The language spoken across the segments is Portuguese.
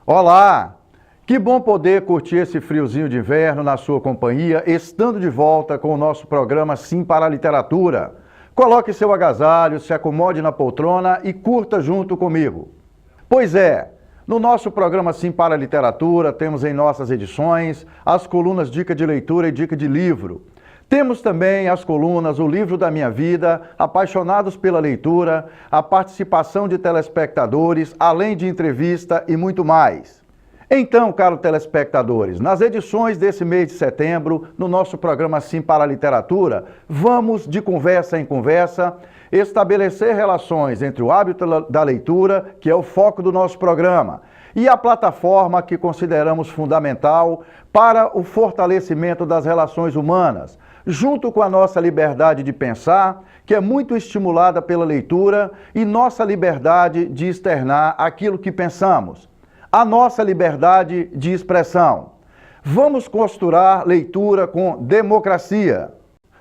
Olá! Que bom poder curtir esse friozinho de inverno na sua companhia, estando de volta com o nosso programa Sim para a Literatura. Coloque seu agasalho, se acomode na poltrona e curta junto comigo. Pois é, no nosso programa Sim para a Literatura, temos em nossas edições as colunas Dica de Leitura e Dica de Livro. Temos também as colunas O Livro da Minha Vida, Apaixonados pela Leitura, a participação de telespectadores, além de entrevista e muito mais. Então, caros telespectadores, nas edições desse mês de setembro, no nosso programa Sim para a Literatura, vamos, de conversa em conversa, estabelecer relações entre o hábito da leitura, que é o foco do nosso programa, e a plataforma que consideramos fundamental para o fortalecimento das relações humanas, junto com a nossa liberdade de pensar, que é muito estimulada pela leitura, e nossa liberdade de externar aquilo que pensamos, a nossa liberdade de expressão. Vamos costurar leitura com democracia.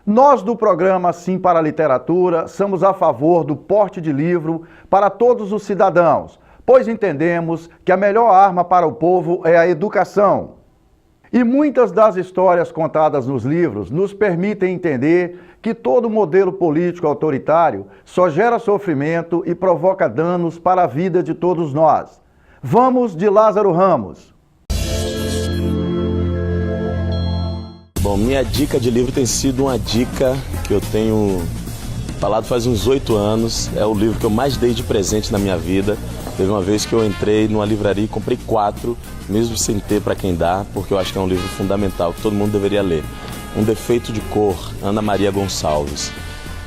Nós do programa Sim para a Literatura somos a favor do porte de livro para todos os cidadãos, pois entendemos que a melhor arma para o povo é a educação. E muitas das histórias contadas nos livros nos permitem entender que todo modelo político autoritário só gera sofrimento e provoca danos para a vida de todos nós. Vamos de Lázaro Ramos. Bom, minha dica de livro tem sido uma dica que eu tenho falado faz uns 8 anos. É o livro que eu mais dei de presente na minha vida. Teve uma vez que eu entrei numa livraria e comprei 4, mesmo sem ter para quem dar, porque eu acho que é um livro fundamental, que todo mundo deveria ler. Um Defeito de Cor, Ana Maria Gonçalves.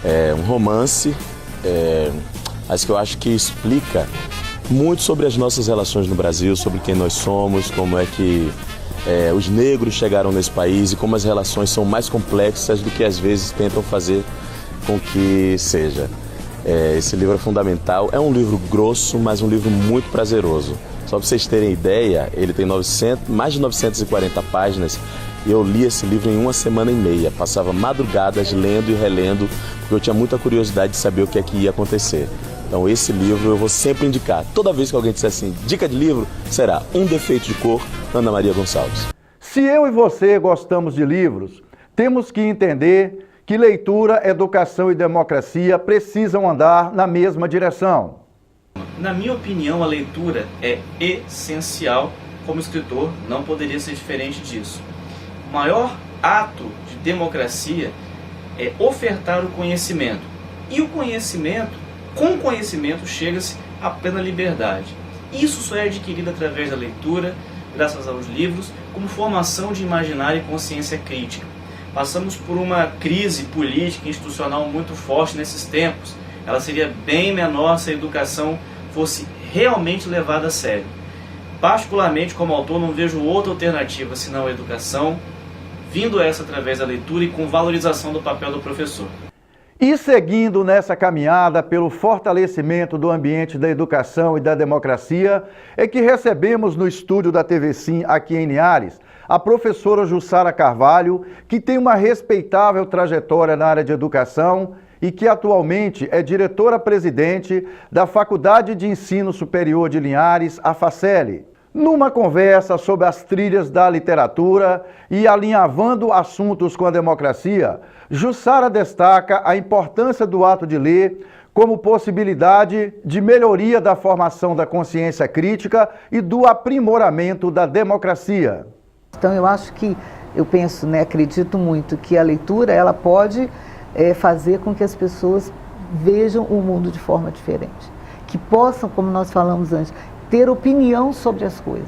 É um romance, mas que eu acho que explica muito sobre as nossas relações no Brasil, sobre quem nós somos, como é que os negros chegaram nesse país e como as relações são mais complexas do que às vezes tentam fazer com que seja. Esse livro é fundamental, é um livro grosso, mas um livro muito prazeroso. Só para vocês terem ideia, ele tem mais de 940 páginas e eu li esse livro em 1 semana e meia. Passava madrugadas lendo e relendo, porque eu tinha muita curiosidade de saber o que é que ia acontecer. Então esse livro eu vou sempre indicar. Toda vez que alguém disser assim, dica de livro, será Um Defeito de Cor, Ana Maria Gonçalves. Se eu e você gostamos de livros, temos que entender que leitura, educação e democracia precisam andar na mesma direção. Na minha opinião, a leitura é essencial. Como escritor, não poderia ser diferente disso. O maior ato de democracia é ofertar o conhecimento. E o conhecimento, com o conhecimento, chega-se à plena liberdade. Isso só é adquirido através da leitura, graças aos livros, como formação de imaginário e consciência crítica. Passamos por uma crise política e institucional muito forte nesses tempos. Ela seria bem menor se a educação fosse realmente levada a sério. Particularmente, como autor, não vejo outra alternativa senão a educação, vindo essa através da leitura e com valorização do papel do professor. E seguindo nessa caminhada pelo fortalecimento do ambiente da educação e da democracia, é que recebemos no estúdio da TV Sim, aqui em Linhares, a professora Jussara Carvalho, que tem uma respeitável trajetória na área de educação e que atualmente é diretora-presidente da Faculdade de Ensino Superior de Linhares, a FACELI. Numa conversa sobre as trilhas da literatura e alinhavando assuntos com a democracia, Jussara destaca a importância do ato de ler como possibilidade de melhoria da formação da consciência crítica e do aprimoramento da democracia. Então eu penso, acredito muito que a leitura ela pode fazer com que as pessoas vejam o mundo de forma diferente, que possam, como nós falamos antes, ter opinião sobre as coisas,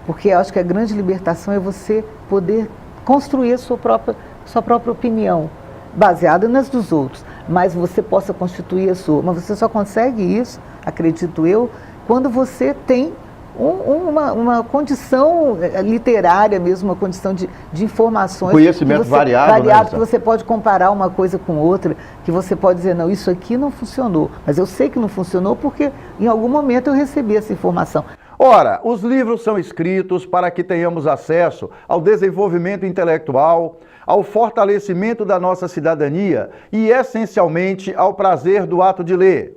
porque eu acho que a grande libertação é você poder construir a sua própria opinião, baseada nas dos outros, mas você possa constituir a sua. Mas você só consegue isso, acredito eu, quando você tem uma condição literária mesmo, uma condição de informações. Conhecimento variado, que você pode comparar uma coisa com outra, que você pode dizer, não, isso aqui não funcionou, mas eu sei que não funcionou porque em algum momento eu recebi essa informação. Ora, os livros são escritos para que tenhamos acesso ao desenvolvimento intelectual, ao fortalecimento da nossa cidadania e, essencialmente, ao prazer do ato de ler.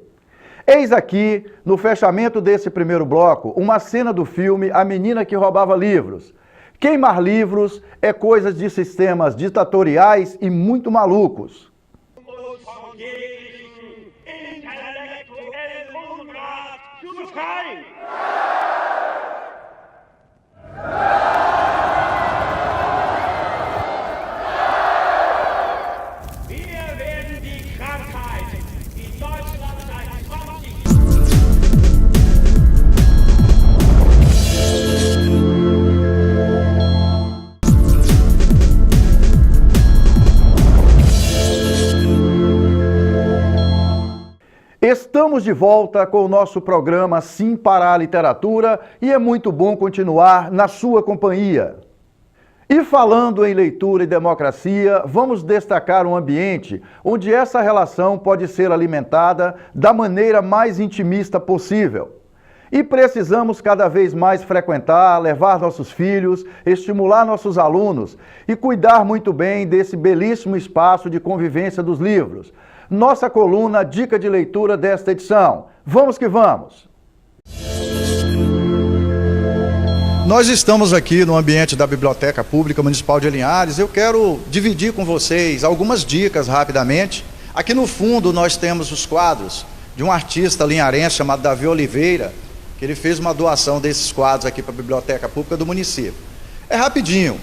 Eis aqui, no fechamento desse primeiro bloco, uma cena do filme A Menina que Roubava Livros. Queimar livros é coisa de sistemas ditatoriais e muito malucos. Estamos de volta com o nosso programa Sim para a Literatura e é muito bom continuar na sua companhia. E falando em leitura e democracia, vamos destacar um ambiente onde essa relação pode ser alimentada da maneira mais intimista possível. E precisamos cada vez mais frequentar, levar nossos filhos, estimular nossos alunos e cuidar muito bem desse belíssimo espaço de convivência dos livros. Nossa coluna Dica de Leitura desta edição. Vamos que vamos! Nós estamos aqui no ambiente da Biblioteca Pública Municipal de Linhares. Eu quero dividir com vocês algumas dicas rapidamente. Aqui no fundo nós temos os quadros de um artista linharense chamado Davi Oliveira, que ele fez uma doação desses quadros aqui para a Biblioteca Pública do município. É rapidinho.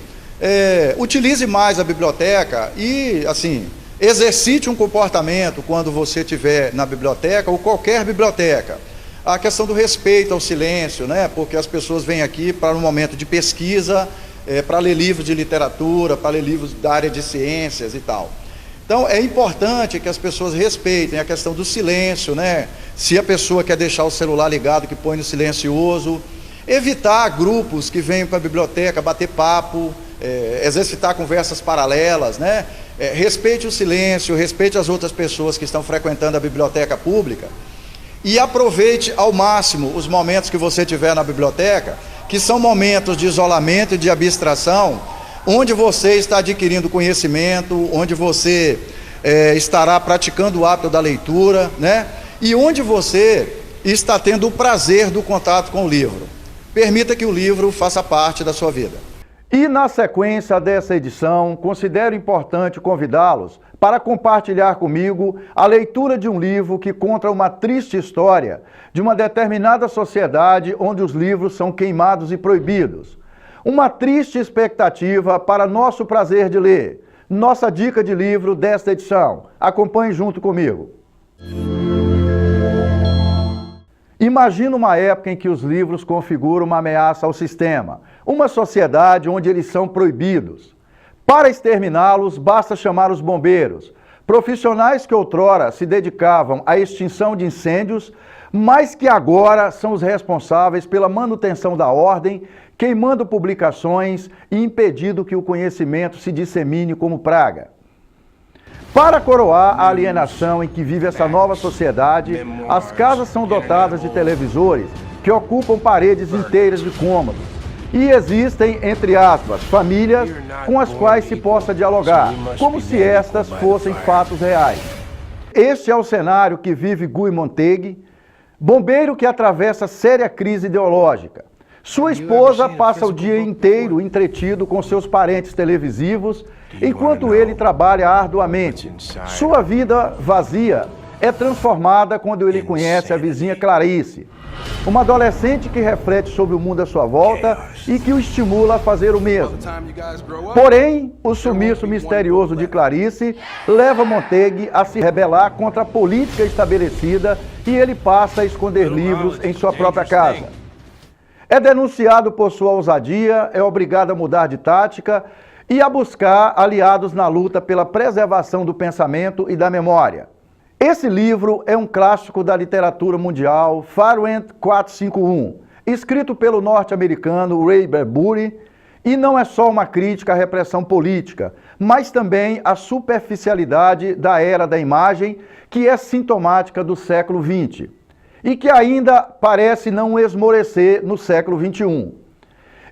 Utilize mais a biblioteca e, assim, exercite um comportamento quando você estiver na biblioteca ou qualquer biblioteca. A questão do respeito ao silêncio, né? Porque as pessoas vêm aqui para um momento de pesquisa, para ler livros de literatura, para ler livros da área de ciências e tal. Então é importante que as pessoas respeitem a questão do silêncio, né? Se a pessoa quer deixar o celular ligado, que põe no silencioso. Evitar grupos que venham para a biblioteca bater papo, exercitar conversas paralelas, né? Respeite o silêncio, respeite as outras pessoas que estão frequentando a biblioteca pública e aproveite ao máximo os momentos que você tiver na biblioteca, que são momentos de isolamento e de abstração, onde você está adquirindo conhecimento, onde você estará praticando o hábito da leitura, né? E onde você está tendo o prazer do contato com o livro. Permita que o livro faça parte da sua vida. E na sequência dessa edição, considero importante convidá-los para compartilhar comigo a leitura de um livro que conta uma triste história de uma determinada sociedade onde os livros são queimados e proibidos. Uma triste expectativa para nosso prazer de ler. Nossa dica de livro desta edição. Acompanhe junto comigo. Imagina uma época em que os livros configuram uma ameaça ao sistema, uma sociedade onde eles são proibidos. Para exterminá-los, basta chamar os bombeiros, profissionais que outrora se dedicavam à extinção de incêndios, mas que agora são os responsáveis pela manutenção da ordem, queimando publicações e impedindo que o conhecimento se dissemine como praga. Para coroar a alienação em que vive essa nova sociedade, as casas são dotadas de televisores que ocupam paredes inteiras de cômodos. E existem, entre aspas, famílias com as quais se possa dialogar, como se estas fossem fatos reais. Este é o cenário que vive Guy Montag, bombeiro que atravessa séria crise ideológica. Sua esposa passa o dia inteiro entretido com seus parentes televisivos, enquanto ele trabalha arduamente. Sua vida vazia é transformada quando ele conhece a vizinha Clarice, uma adolescente que reflete sobre o mundo à sua volta e que o estimula a fazer o mesmo. Porém, o sumiço misterioso de Clarice leva Montag a se rebelar contra a política estabelecida e ele passa a esconder livros em sua própria casa. É denunciado por sua ousadia, é obrigado a mudar de tática e a buscar aliados na luta pela preservação do pensamento e da memória. Esse livro é um clássico da literatura mundial, Fahrenheit 451, escrito pelo norte-americano Ray Bradbury, e não é só uma crítica à repressão política, mas também à superficialidade da era da imagem, que é sintomática do século XX, e que ainda parece não esmorecer no século XXI.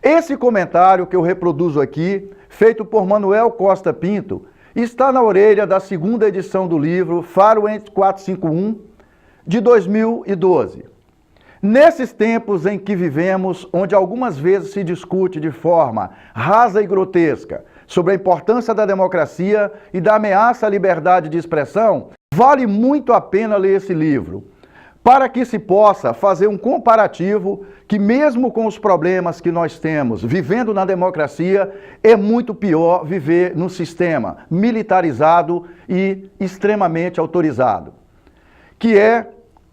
Esse comentário que eu reproduzo aqui, feito por Manuel Costa Pinto, está na orelha da segunda edição do livro Fahrenheit 451, de 2012. Nesses tempos em que vivemos, onde algumas vezes se discute de forma rasa e grotesca sobre a importância da democracia e da ameaça à liberdade de expressão, vale muito a pena ler esse livro, para que se possa fazer um comparativo que, mesmo com os problemas que nós temos vivendo na democracia, é muito pior viver num sistema militarizado e extremamente autorizado, que é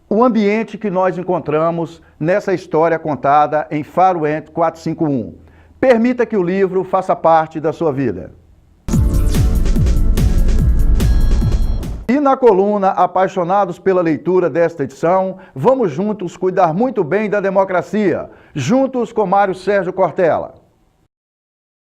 o ambiente que nós encontramos nessa história contada em Faroeste 451. Permita que o livro faça parte da sua vida. E na coluna Apaixonados pela Leitura desta edição, vamos juntos cuidar muito bem da democracia, juntos com Mário Sérgio Cortella.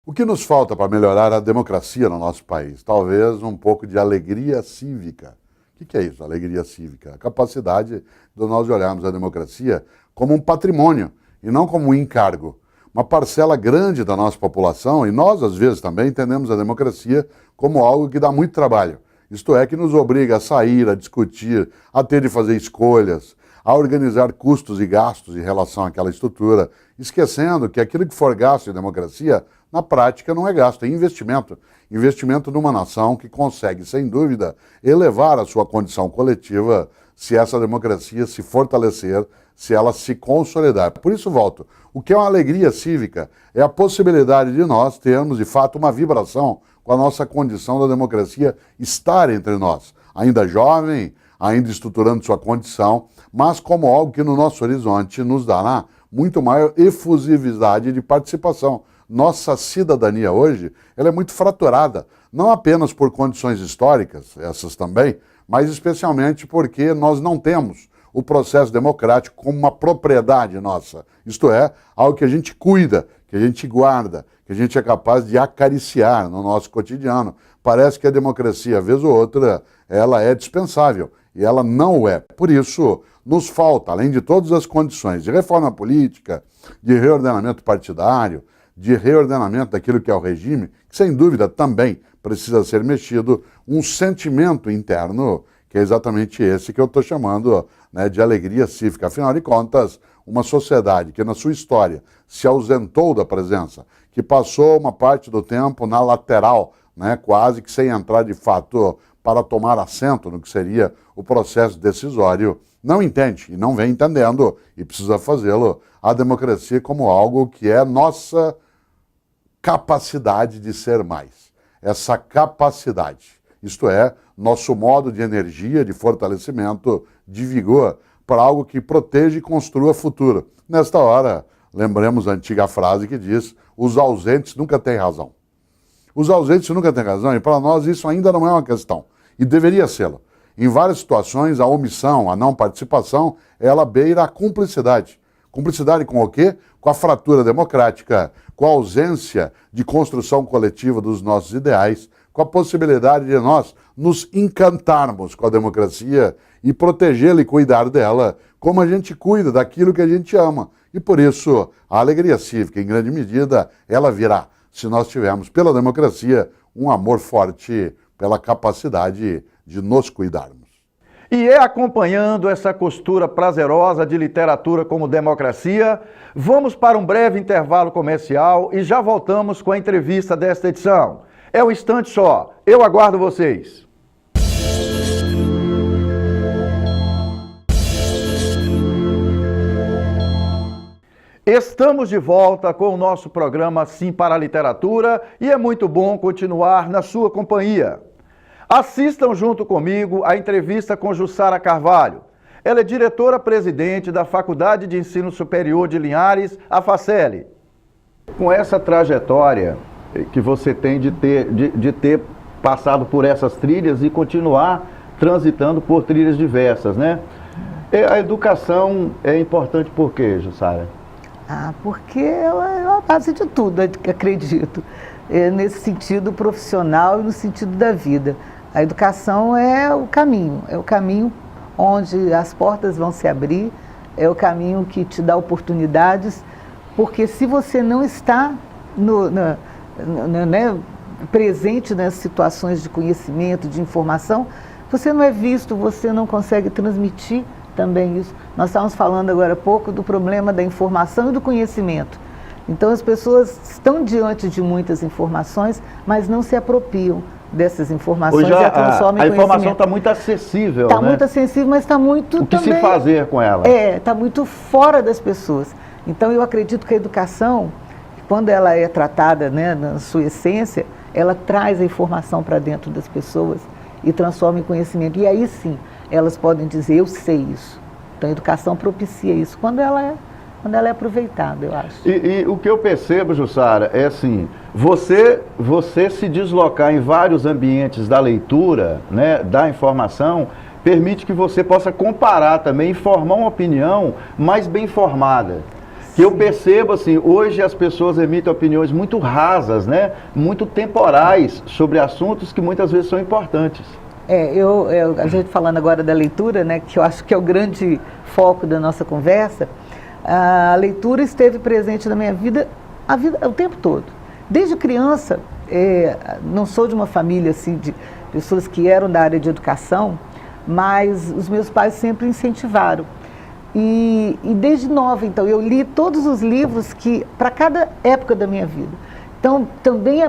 O que nos falta para melhorar a democracia no nosso país? Talvez um pouco de alegria cívica. O que é isso, alegria cívica? A capacidade de nós olharmos a democracia como um patrimônio e não como um encargo. Uma parcela grande da nossa população, e nós às vezes também entendemos a democracia como algo que dá muito trabalho. Isto é, que nos obriga a sair, a discutir, a ter de fazer escolhas, a organizar custos e gastos em relação àquela estrutura, esquecendo que aquilo que for gasto em democracia, na prática não é gasto, é investimento. Investimento numa nação que consegue, sem dúvida, elevar a sua condição coletiva se essa democracia se fortalecer, se ela se consolidar. Por isso volto. O que é uma alegria cívica é a possibilidade de nós termos, de fato, uma vibração com a nossa condição da democracia estar entre nós. Ainda jovem, ainda estruturando sua condição, mas como algo que no nosso horizonte nos dará muito maior efusividade de participação. Nossa cidadania hoje, ela é muito fraturada, não apenas por condições históricas, essas também, mas especialmente porque nós não temos o processo democrático como uma propriedade nossa. Isto é, algo que a gente cuida, que a gente guarda, que a gente é capaz de acariciar no nosso cotidiano. Parece que a democracia, vez ou outra, ela é dispensável, e ela não é. Por isso, nos falta, além de todas as condições de reforma política, de reordenamento partidário, de reordenamento daquilo que é o regime, que sem dúvida também precisa ser mexido, um sentimento interno, que é exatamente esse que eu estou chamando, né, de alegria cívica. Afinal de contas, uma sociedade que na sua história se ausentou da presença, que passou uma parte do tempo na lateral, né, quase que sem entrar de fato para tomar assento no que seria o processo decisório, não entende e não vem entendendo, e precisa fazê-lo, a democracia como algo que é nossa capacidade de ser mais. Essa capacidade, isto é, nosso modo de energia, de fortalecimento, de vigor, para algo que proteja e construa futuro. Nesta hora, lembremos a antiga frase que diz: os ausentes nunca têm razão. Os ausentes nunca têm razão, e para nós isso ainda não é uma questão, e deveria ser. Em várias situações, a omissão, a não participação, ela beira a cumplicidade. Cumplicidade com o quê? Com a fratura democrática, com a ausência de construção coletiva dos nossos ideais, com a possibilidade de nós nos encantarmos com a democracia e protegê-la e cuidar dela, como a gente cuida daquilo que a gente ama. E por isso, a alegria cívica, em grande medida, ela virá, se nós tivermos pela democracia um amor forte pela capacidade de nos cuidarmos. E é acompanhando essa costura prazerosa de literatura como democracia, vamos para um breve intervalo comercial e já voltamos com a entrevista desta edição. É um instante só, eu aguardo vocês. Estamos de volta com o nosso programa Sim para a Literatura e é muito bom continuar na sua companhia. Assistam junto comigo a entrevista com Jussara Carvalho. Ela é diretora-presidente da Faculdade de Ensino Superior de Linhares, a FACELI. Com essa trajetória que você tem de ter passado por essas trilhas e continuar transitando por trilhas diversas, né? A educação é importante por quê, Jussara? Porque é a base de tudo, acredito. Nesse sentido profissional e no sentido da vida. A educação é o caminho onde as portas vão se abrir, é o caminho que te dá oportunidades, porque se você não está presente nas situações de conhecimento, de informação, você não é visto, você não consegue transmitir também isso. Nós estávamos falando agora há pouco do problema da informação e do conhecimento. Então as pessoas estão diante de muitas informações, mas não se apropriam dessas informações. Hoje a informação está muito acessível, Está muito acessível, mas está muito o que também, se fazer com ela? Está muito fora das pessoas. Então eu acredito que a educação, quando ela é tratada, né, na sua essência, ela traz a informação para dentro das pessoas e transforma em conhecimento. E aí sim, elas podem dizer, eu sei isso. Então a educação propicia isso, quando ela é aproveitada, eu acho. E o que eu percebo, Jussara, é assim, você se deslocar em vários ambientes da leitura, né, da informação, permite que você possa comparar também e formar uma opinião mais bem formada. Que eu percebo, assim, hoje as pessoas emitem opiniões muito rasas, né, muito temporais sobre assuntos que muitas vezes são importantes. A gente falando agora da leitura, né, que eu acho que é o grande foco da nossa conversa, a leitura esteve presente na minha vida o tempo todo. Desde criança, não sou de uma família assim, de pessoas que eram da área de educação, mas os meus pais sempre incentivaram. E desde nova, então, eu li todos os livros para cada época da minha vida. Então, também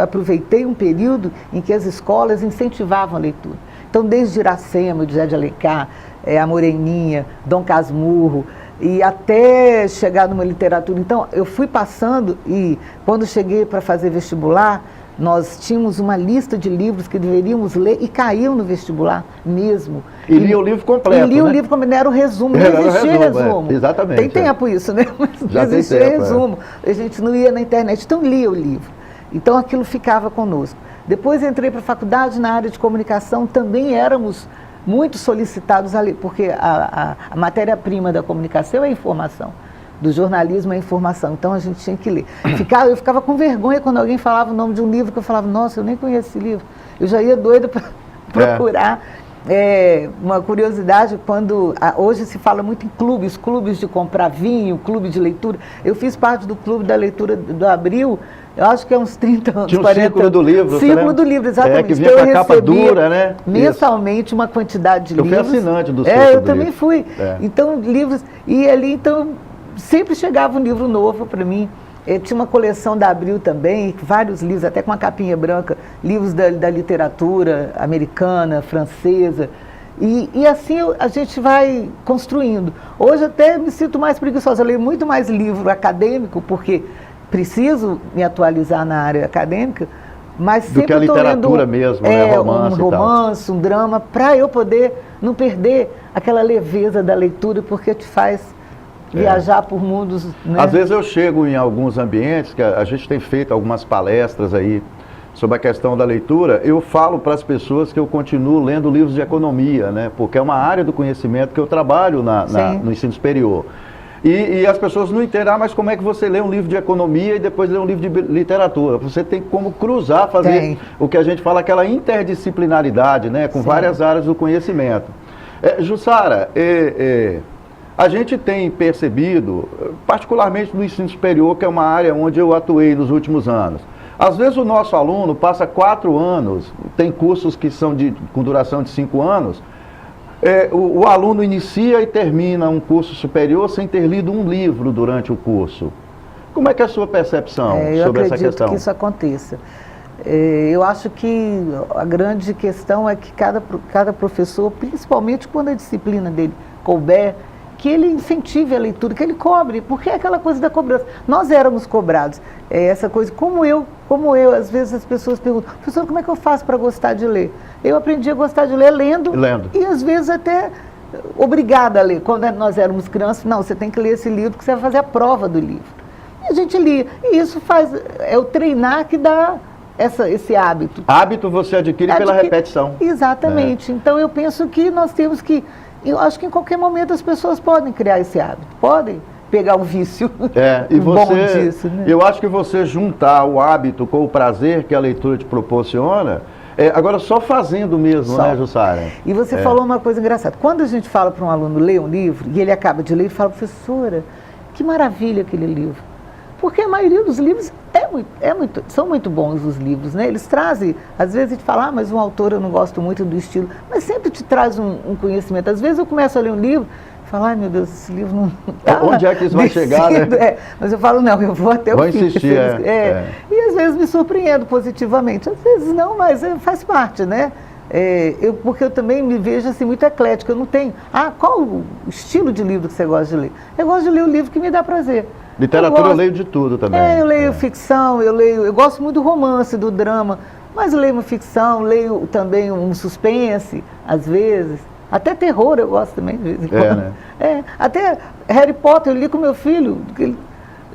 aproveitei um período em que as escolas incentivavam a leitura. Então, desde Iracema, José de Alencar, a Moreninha, Dom Casmurro, e até chegar numa literatura. Então, eu fui passando e, quando cheguei para fazer vestibular, nós tínhamos uma lista de livros que deveríamos ler e caíam no vestibular mesmo. E lia o livro completo, o livro completo, era o resumo, não existia resumo. Exatamente. Tem tempo isso, né? Mas já não existia resumo. A gente não ia na internet, então lia o livro. Então aquilo ficava conosco. Depois entrei para a faculdade na área de comunicação, também éramos muito solicitados a ler, porque a matéria-prima da comunicação é a informação. Do jornalismo é a informação, então a gente tinha que ler. Eu ficava com vergonha quando alguém falava o nome de um livro, que eu falava, nossa, eu nem conheço esse livro. Eu já ia doida para procurar. Uma curiosidade, hoje se fala muito em clubes de comprar vinho, clube de leitura. Eu fiz parte do clube da leitura do Abril, eu acho que é uns 30 anos, tinha um 40 Círculo do Livro. Círculo do Livro, exatamente. Que vinha com a capa dura, né? Mensalmente uma quantidade de livros. Eu fui assinante do Círculo do Eu Livro. também fui. Então, livros, e ali, então, sempre chegava um livro novo para mim. Tinha uma coleção da Abril também, vários livros, até com uma capinha branca, livros da literatura americana, francesa. E assim a gente vai construindo. Hoje até me sinto mais preguiçosa, eu leio muito mais livro acadêmico, porque preciso me atualizar na área acadêmica, mas sempre do que a literatura mesmo, né? Romance um romance, um drama, para eu poder não perder aquela leveza da leitura, porque te faz viajar por mundos, né? Às vezes eu chego em alguns ambientes, que a gente tem feito algumas palestras aí sobre a questão da leitura, eu falo para as pessoas que eu continuo lendo livros de economia, né? Porque é uma área do conhecimento que eu trabalho no ensino superior. E as pessoas não entendem, mas como é que você lê um livro de economia e depois lê um livro de literatura? Você tem como cruzar, fazer o que a gente fala, aquela interdisciplinaridade, né? Com várias áreas do conhecimento. Jussara, a gente tem percebido, particularmente no ensino superior, que é uma área onde eu atuei nos últimos anos. Às vezes o nosso aluno passa 4 anos, tem cursos que são com duração de 5 anos, o aluno inicia e termina um curso superior sem ter lido um livro durante o curso. Como é que é a sua percepção sobre essa questão? Eu acredito que isso aconteça. Eu acho que a grande questão é que cada professor, principalmente quando a disciplina dele couber, que ele incentive a leitura, que ele cobre, porque é aquela coisa da cobrança. Nós éramos cobrados. Essa coisa, como eu, às vezes as pessoas perguntam, professor, como é que eu faço para gostar de ler? Eu aprendi a gostar de ler lendo. E às vezes até obrigada a ler. Quando nós éramos crianças, não, você tem que ler esse livro porque você vai fazer a prova do livro. E a gente lia. E isso é o treinar que dá esse hábito. Hábito você adquire pela repetição. Exatamente. Então eu penso que nós temos que... Eu acho que em qualquer momento as pessoas podem criar esse hábito, podem pegar um vício bom disso, né? Eu acho que você juntar o hábito com o prazer que a leitura te proporciona, agora só fazendo mesmo, né, Jussara? E você falou uma coisa engraçada. Quando a gente fala para um aluno ler um livro, e ele acaba de ler, ele fala, professora, que maravilha aquele livro. Porque a maioria dos livros é são muito bons os livros, né? Eles trazem, às vezes a gente fala, mas um autor eu não gosto muito do estilo, mas sempre te traz um conhecimento. Às vezes eu começo a ler um livro, falo, ai meu Deus, esse livro não está onde é que isso vai chegar, né? Mas eu falo, não, eu vou até vou o fim. Insistir, E às vezes me surpreendo positivamente, às vezes não, mas faz parte, né? Porque eu também me vejo assim muito eclética, eu não tenho, qual o estilo de livro que você gosta de ler? Eu gosto de ler o livro que me dá prazer. Literatura eu leio de tudo também. Eu leio ficção, eu gosto muito do romance, do drama, mas eu leio uma ficção, leio também um suspense, às vezes, até terror eu gosto também, de vez em quando. Né? Até Harry Potter eu li com meu filho,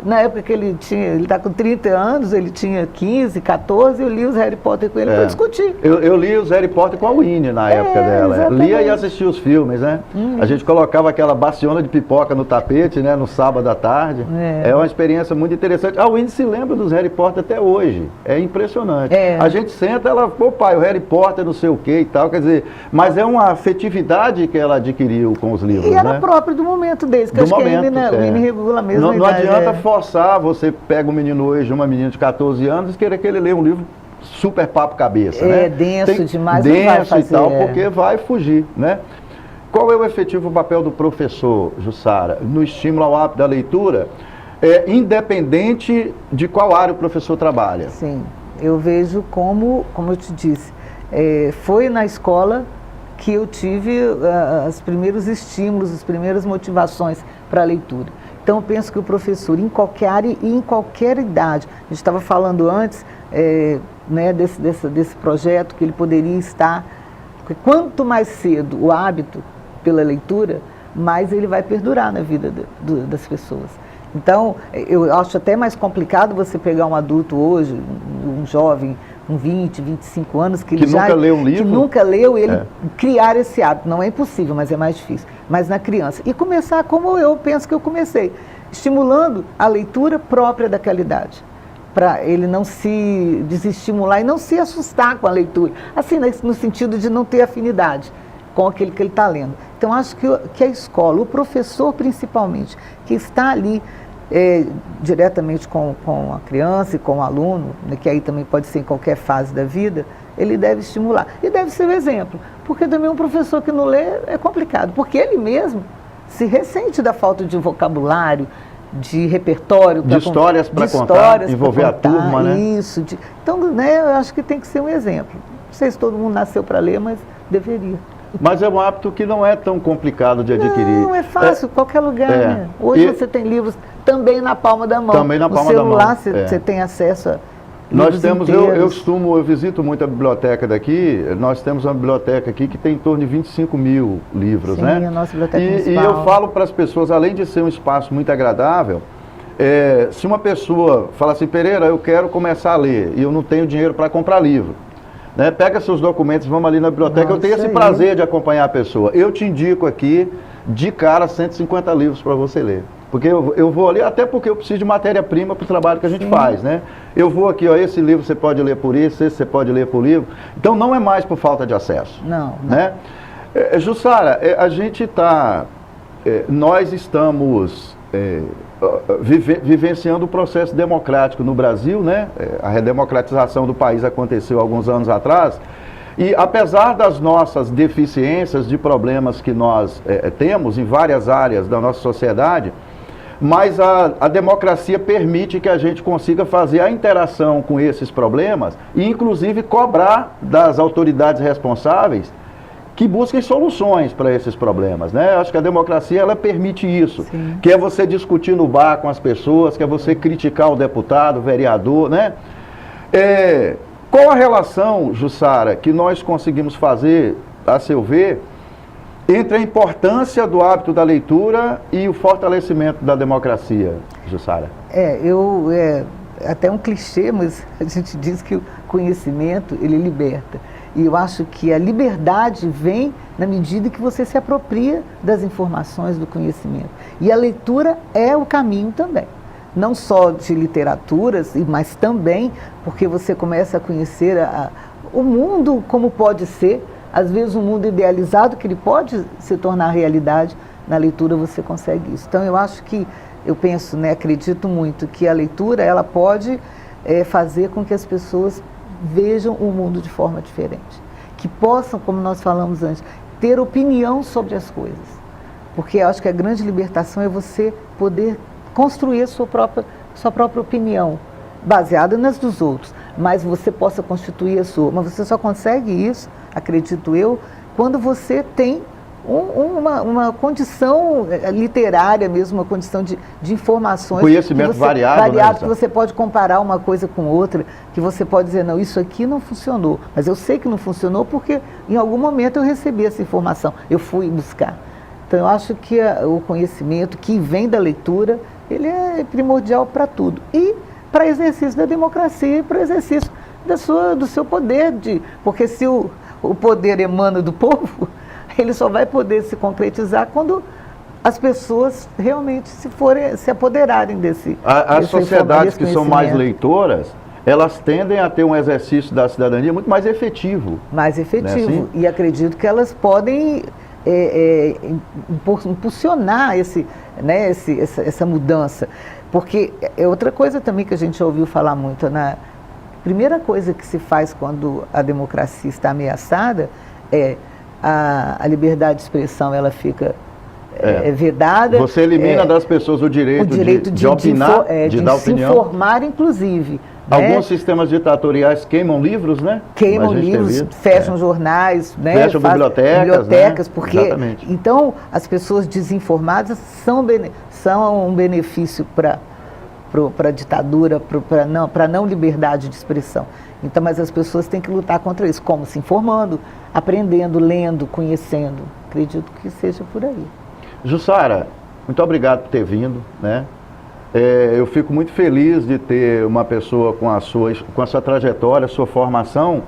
na época que ele está com 30 anos, ele tinha 15, 14, eu li os Harry Potter com ele para discutir. Eu li os Harry Potter com a Winnie na época dela. Exatamente. Lia e assistia os filmes, né? A gente colocava aquela baciona de pipoca no tapete, né? No sábado à tarde. É uma experiência muito interessante. A Winnie se lembra dos Harry Potter até hoje. É impressionante. A gente senta, ela, pô pai, o Harry Potter não sei o que e tal, quer dizer, mas é uma afetividade que ela adquiriu com os livros, e era próprio do momento deles, que acho que a Winnie regula mesmo. Não adianta forçar, você pega um menino hoje, uma menina de 14 anos, e querer que ele leia um livro super papo cabeça, né? Denso demais, não vai denso fazer, e tal, porque vai fugir, né? Qual é o efetivo papel do professor, Jussara, no estímulo ao hábito da leitura, independente de qual área o professor trabalha? Sim, eu vejo como eu te disse, foi na escola que eu tive os primeiros estímulos, as primeiras motivações para a leitura. Então, eu penso que o professor, em qualquer área e em qualquer idade, a gente estava falando antes né, desse projeto, que ele poderia estar, porque quanto mais cedo o hábito pela leitura, mais ele vai perdurar na vida das pessoas. Então, eu acho até mais complicado você pegar um adulto hoje, um jovem, com 20, 25 anos, que nunca leu um livro, que nunca leu, ele criar esse hábito. Não é impossível, mas é mais difícil. Mas na criança. E começar como eu penso que eu comecei, estimulando a leitura própria daquela idade, para ele não se desestimular e não se assustar com a leitura, assim, no sentido de não ter afinidade com aquele que ele está lendo. Então, acho que a escola, o professor principalmente, que está ali diretamente com a criança e com o aluno, né, que aí também pode ser em qualquer fase da vida, ele deve estimular. E deve ser o exemplo, porque também um professor que não lê é complicado, porque ele mesmo se ressente da falta de vocabulário, de repertório, de histórias para contar, envolver a turma, né? Isso. Então, né, eu acho que tem que ser um exemplo. Não sei se todo mundo nasceu para ler, mas deveria. Mas é um hábito que não é tão complicado de adquirir. Não, é fácil, qualquer lugar, né? Hoje você tem livros também na palma da mão. Também na palma da mão. No celular você tem acesso a nós temos, eu visito muito a biblioteca daqui, nós temos uma biblioteca aqui que tem em torno de 25 mil livros, né? Sim, a nossa biblioteca e eu falo para as pessoas, além de ser um espaço muito agradável, se uma pessoa fala assim, Pereira, eu quero começar a ler e eu não tenho dinheiro para comprar livro, né? Pega seus documentos, vamos ali na biblioteca, eu tenho esse prazer de acompanhar a pessoa. Eu te indico aqui, de cara, 150 livros para você ler. Porque eu vou ali, até porque eu preciso de matéria-prima para o trabalho que a gente faz, né? Eu vou aqui, ó, esse livro você pode ler por isso, esse você pode ler por livro. Então não é mais por falta de acesso. Não. Né? Jussara, a gente está, nós estamos vivenciando o processo democrático no Brasil, né? A redemocratização do país aconteceu alguns anos atrás. E apesar das nossas deficiências, de problemas que nós temos em várias áreas da nossa sociedade, mas a democracia permite que a gente consiga fazer a interação com esses problemas e, inclusive, cobrar das autoridades responsáveis que busquem soluções para esses problemas, né? Acho que a democracia, ela permite isso, que é você discutir no bar com as pessoas, que é você criticar o deputado, o vereador, né? Qual a relação, Jussara, que nós conseguimos fazer, a seu ver, entre a importância do hábito da leitura e o fortalecimento da democracia, Jussara? Até um clichê, mas a gente diz que o conhecimento, ele liberta. E eu acho que a liberdade vem na medida que você se apropria das informações, do conhecimento. E a leitura é o caminho também. Não só de literaturas, mas também porque você começa a conhecer o mundo como pode ser, às vezes um mundo idealizado que ele pode se tornar realidade, na leitura você consegue isso. Então eu acho que, eu penso, né, acredito muito que a leitura ela pode fazer com que as pessoas vejam o mundo de forma diferente. Que possam, como nós falamos antes, ter opinião sobre as coisas. Porque eu acho que a grande libertação é você poder construir a sua própria opinião, baseada nas dos outros, mas você possa constituir a sua. Mas você só consegue isso, acredito eu, quando você tem uma condição literária mesmo, uma condição de informações. Conhecimento variado, né, que você pode comparar uma coisa com outra, que você pode dizer, não, isso aqui não funcionou, mas eu sei que não funcionou porque em algum momento eu recebi essa informação, eu fui buscar. Então eu acho que o conhecimento que vem da leitura, ele é primordial para tudo. E para exercício da democracia, para exercício do seu poder, porque se o poder emana do povo, ele só vai poder se concretizar quando as pessoas realmente se apoderarem desse As sociedades que são mais leitoras, elas tendem a ter um exercício da cidadania muito mais efetivo. Mais efetivo. Né, assim? E acredito que elas podem impulsionar essa mudança. Porque é outra coisa também que a gente ouviu falar muito. A primeira coisa que se faz quando a democracia está ameaçada é a liberdade de expressão, ela fica vedada. Você elimina das pessoas o direito de opinar, de dar opinião. Se informar, inclusive. Alguns sistemas ditatoriais queimam livros, né? Queimam livros, fecham jornais, né? Fecham bibliotecas, né? Porque exatamente. Então as pessoas desinformadas são um benefício para a ditadura, para a não liberdade de expressão. Então, mas as pessoas têm que lutar contra isso, como se informando, aprendendo, lendo, conhecendo. Acredito que seja por aí. Jussara, muito obrigado por ter vindo, né? Eu fico muito feliz de ter uma pessoa com a sua trajetória, a sua formação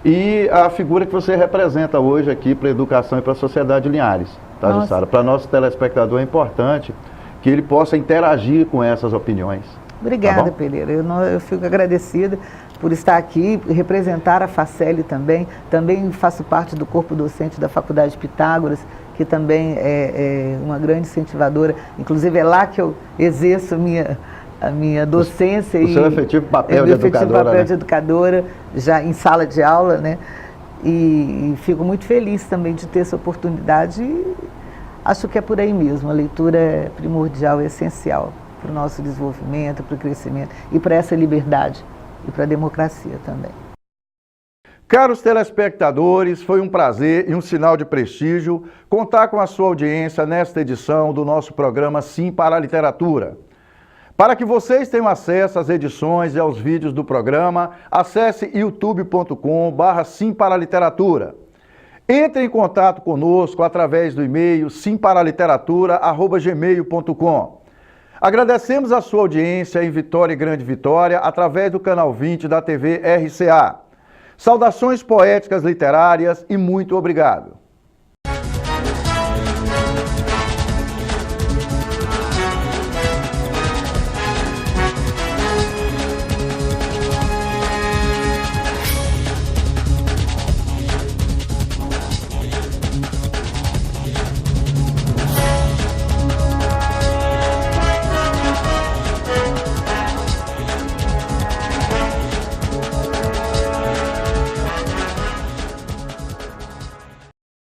e a figura que você representa hoje aqui para a educação e para a sociedade de Linhares, tá, Jussara? Para nosso telespectador é importante que ele possa interagir com essas opiniões. Obrigada, tá, Pereira. Eu fico agradecida por estar aqui, representar a Faceli também. Também faço parte do corpo docente da Faculdade de Pitágoras, que também é uma grande incentivadora. Inclusive é lá que eu exerço a minha docência. O seu efetivo papel de educadora, de educadora, já em sala de aula, né? E fico muito feliz também de ter essa oportunidade. E acho que é por aí mesmo. A leitura é primordial, é essencial para o nosso desenvolvimento, para o crescimento e para essa liberdade e para a democracia também. Caros telespectadores, foi um prazer e um sinal de prestígio contar com a sua audiência nesta edição do nosso programa Sim para a Literatura. Para que vocês tenham acesso às edições e aos vídeos do programa, acesse youtube.com/Sim para a Literatura. Entre em contato conosco através do e-mail simparaliteratura@gmail.com. Agradecemos a sua audiência em Vitória e Grande Vitória através do canal 20 da TV RCA. Saudações poéticas literárias e muito obrigado.